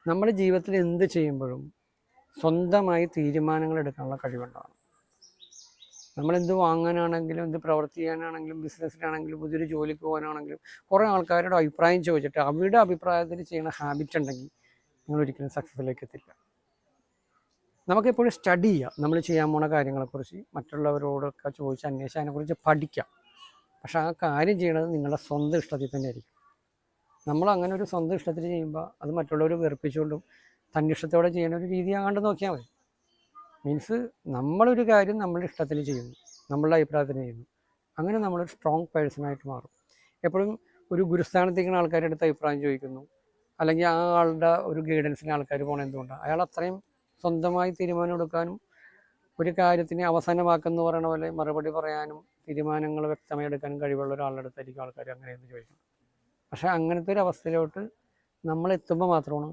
നമ്മുടെ ജീവിതത്തിൽ എന്ത് ചെയ്യുമ്പോഴും സ്വന്തമായി തീരുമാനങ്ങൾ എടുക്കാനുള്ള കഴിവുണ്ടാവണം. നമ്മളെന്ത് വാങ്ങാനാണെങ്കിലും എന്ത് പ്രവൃത്തി ചെയ്യാനാണെങ്കിലും ബിസിനസ്സിലാണെങ്കിലും പുതിയൊരു ജോലിക്ക് പോകാനാണെങ്കിലും കുറേ ആൾക്കാരുടെ അഭിപ്രായം ചോദിച്ചിട്ട് അവരുടെ അഭിപ്രായത്തിൽ ചെയ്യുന്ന ഹാബിറ്റ് ഉണ്ടെങ്കിൽ നിങ്ങൾ ഒരിക്കലും സക്സസ്സിലേക്ക് എത്തില്ല. നമുക്കെപ്പോഴും സ്റ്റഡി ചെയ്യാം, നമ്മൾ ചെയ്യാൻ പോണ കാര്യങ്ങളെക്കുറിച്ച് മറ്റുള്ളവരോടൊക്കെ ചോദിച്ച് അന്വേഷിച്ച് അതിനെക്കുറിച്ച് പഠിക്കാം. പക്ഷേ ആ കാര്യം ചെയ്യണത് നിങ്ങളുടെ സ്വന്തം ഇഷ്ടത്തിൽ തന്നെ ആയിരിക്കും. നമ്മൾ അങ്ങനെ ഒരു സ്വന്തം ഇഷ്ടത്തിൽ ചെയ്യുമ്പോൾ അത് മറ്റുള്ളവർ വെറുപ്പിച്ചുകൊണ്ടും തന്നിഷ്ടത്തോടെ ചെയ്യുന്ന ഒരു രീതി ആകാണ്ട് നോക്കിയാൽ മതി. മീൻസ് നമ്മളൊരു കാര്യം നമ്മളുടെ ഇഷ്ടത്തിൽ ചെയ്യുന്നു, നമ്മളുടെ അഭിപ്രായത്തിന് ചെയ്യുന്നു, അങ്ങനെ നമ്മളൊരു സ്ട്രോങ് പേഴ്സണായിട്ട് മാറും. എപ്പോഴും ഒരു ഗുരുസ്ഥാനത്തേക്കുന്ന ആൾക്കാരുടെ അടുത്ത് അഭിപ്രായം ചോദിക്കുന്നു, അല്ലെങ്കിൽ ആ ആളുടെ ഒരു ഗൈഡൻസിന് ആൾക്കാർ പോകണം. എന്തുകൊണ്ടാണ്? അയാൾ അത്രയും സ്വന്തമായി തീരുമാനം എടുക്കാനും ഒരു കാര്യത്തിന് അവസാനമാക്കെന്ന് പറയുന്ന പോലെ മറുപടി പറയാനും തീരുമാനങ്ങൾ വ്യക്തമായി എടുക്കാനും കഴിവുള്ള ഒരാളുടെ അടുത്തായിരിക്കും ആൾക്കാർ അങ്ങനെയെന്ന് ചോദിക്കണം. പക്ഷേ അങ്ങനത്തെ ഒരു അവസ്ഥയിലോട്ട് നമ്മൾ എത്തുമ്പോൾ മാത്രമാണ്